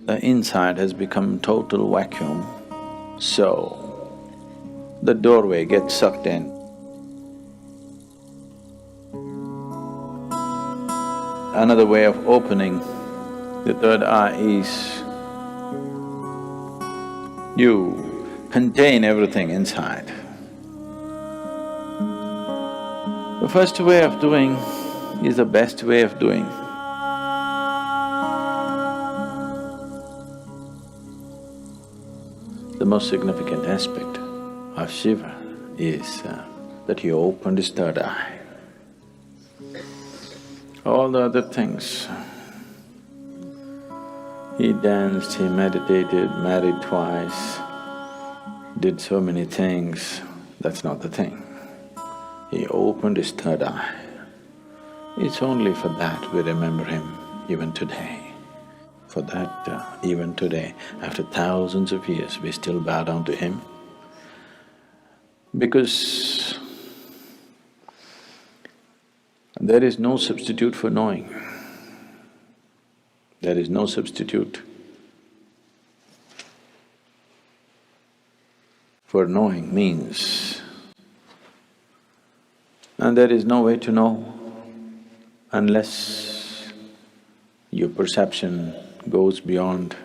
the inside has become total vacuum, so the doorway gets sucked in. Another way of opening the third eye is you contain everything inside. The first way of doing is the best way of doing. The most significant aspect of Shiva is that he opened his third eye. All the other things, he danced, he meditated, married twice, did so many things, that's not the thing. He opened his third eye. It's only for that we remember him even today. For that, even today, after thousands of years, we still bow down to him. Because there is no substitute for knowing. There is no substitute for knowing means. And there is no way to know unless your perception goes beyond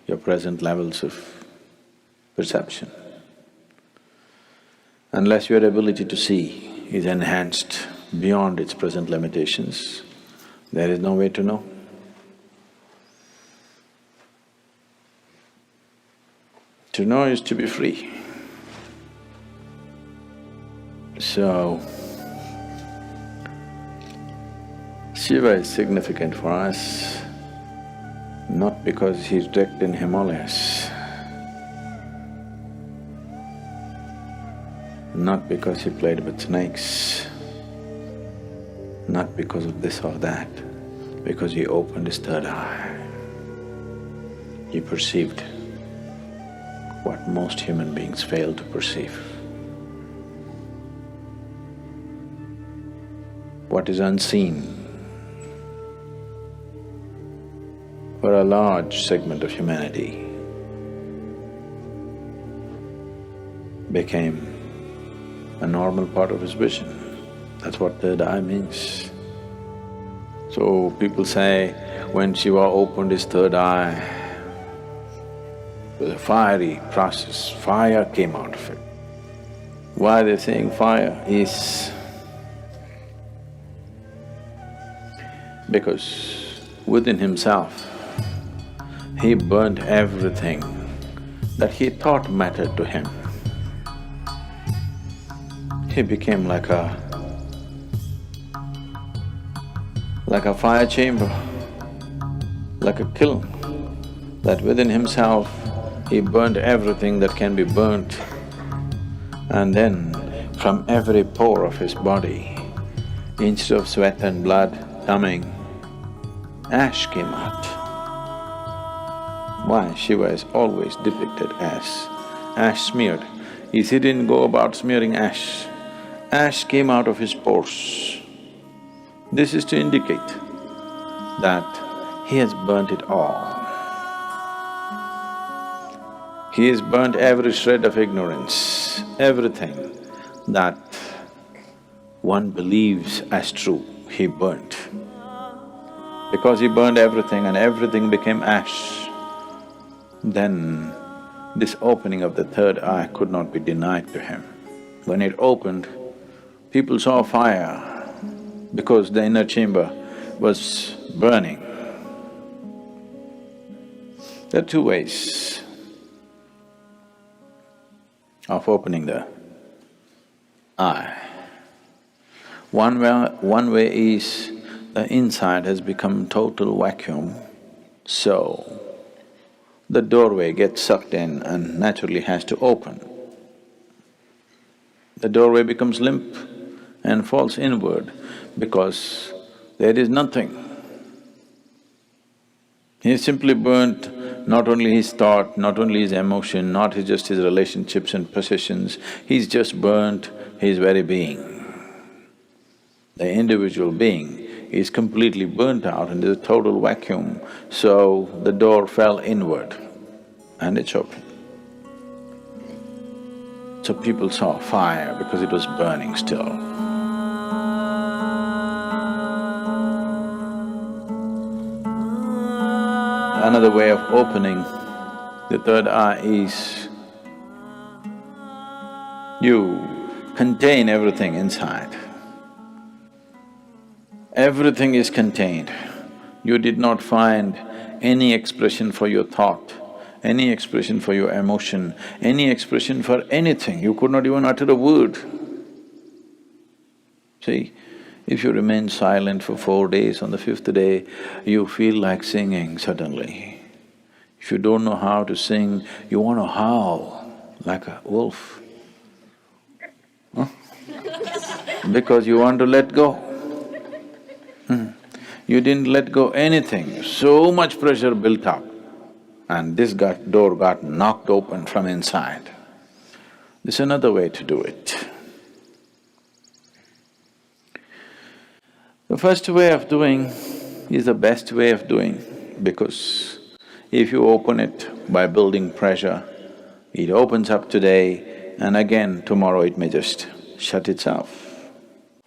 your present levels of perception. Unless your ability to see is enhanced beyond its present limitations, there is no way to know. To know is to be free. So, Shiva is significant for us not because he's wrecked in Himalayas, not because he played with snakes, not because of this or that, because he opened his third eye. He perceived what most human beings fail to perceive. What is unseen for a large segment of humanity became a normal part of his vision. That's what third eye means. So people say, when Shiva opened his third eye, it was a fiery process, fire came out of it. Why they're saying fire is because within himself, he burnt everything that he thought mattered to him. He became like a fire chamber, like a kiln, that within himself he burnt everything that can be burnt, and then from every pore of his body, instead of sweat and blood coming, ash came out. Why? Shiva is always depicted as ash smeared. He didn't go about smearing ash. Ash came out of his pores. This is to indicate that he has burnt it all. He has burnt every shred of ignorance, everything that one believes as true, he burnt. Because he burned everything and everything became ash, then this opening of the third eye could not be denied to him. When it opened, people saw fire because the inner chamber was burning. There are two ways of opening the eye. One way is the inside has become total vacuum, so the doorway gets sucked in and naturally has to open. The doorway becomes limp and falls inward because there is nothing. He simply burnt not only his thought, not only his emotion, not just his relationships and possessions, he's just burnt his very being. The individual being is completely burnt out and there's a total vacuum, so the door fell inward and it's open. So people saw fire because it was burning still. Another way of opening the third eye is you contain everything inside. Everything is contained. You did not find any expression for your thought, any expression for your emotion, any expression for anything. You could not even utter a word. See, if you remain silent for 4 days, on the 5th day, you feel like singing suddenly. If you don't know how to sing, you want to howl like a wolf. Huh? Because you want to let go. You didn't let go anything, so much pressure built up, and this door got knocked open from inside. This is another way to do it. The first way of doing is the best way of doing, because if you open it by building pressure, it opens up today and again tomorrow it may just shut itself.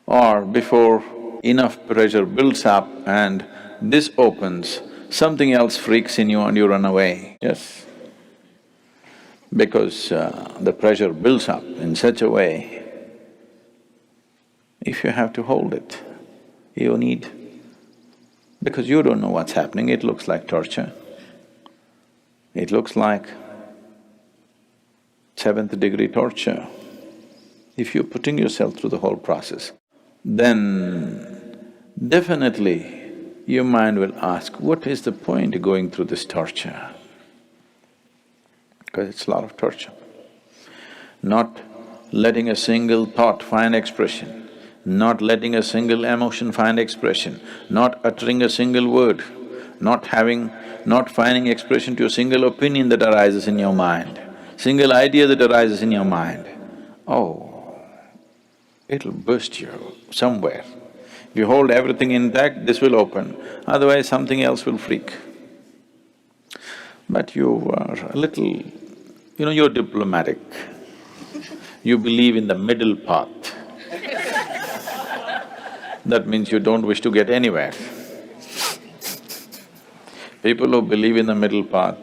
Or before enough pressure builds up and this opens, something else freaks in you and you run away, yes? Because the pressure builds up in such a way, if you have to hold it, you need… because you don't know what's happening, it looks like torture. It looks like 7th degree torture. If you're putting yourself through the whole process, then definitely your mind will ask, what is the point going through this torture? Because it's a lot of torture. Not letting a single thought find expression, not letting a single emotion find expression, not uttering a single word, not finding expression to a single opinion that arises in your mind, single idea that arises in your mind. Oh, it'll burst you somewhere. If you hold everything intact, this will open, otherwise something else will freak. But you are a little… you're diplomatic. You believe in the middle path. That means you don't wish to get anywhere. People who believe in the middle path,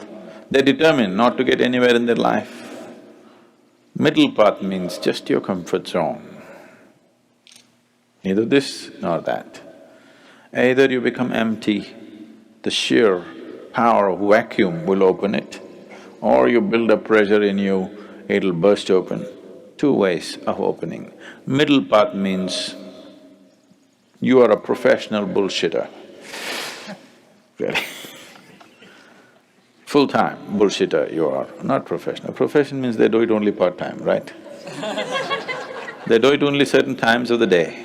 they're determined not to get anywhere in their life. Middle path means just your comfort zone. Neither this nor that. Either you become empty, the sheer power of vacuum will open it, or you build up pressure in you, it'll burst open. Two ways of opening. Middle path means you are a professional bullshitter. Really. Full-time bullshitter you are, not professional. Profession means they do it only part-time, right? They do it only certain times of the day.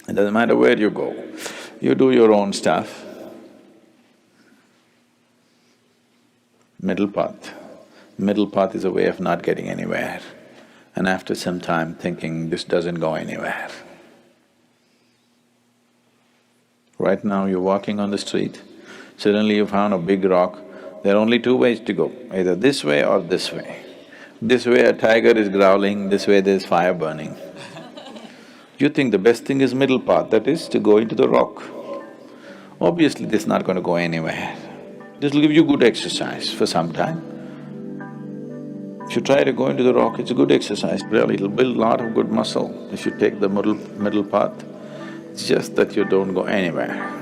It doesn't matter where you go, you do your own stuff. Middle path. Middle path is a way of not getting anywhere, and after some time thinking, this doesn't go anywhere. Right now you're walking on the street, suddenly you found a big rock, there are only two ways to go, either this way or this way. This way a tiger is growling, this way there's fire burning. You think the best thing is middle path, that is to go into the rock. Obviously this is not going to go anywhere. This will give you good exercise for some time. If you try to go into the rock, it's a good exercise, really, it'll build a lot of good muscle if you take the middle path. It's just that you don't go anywhere.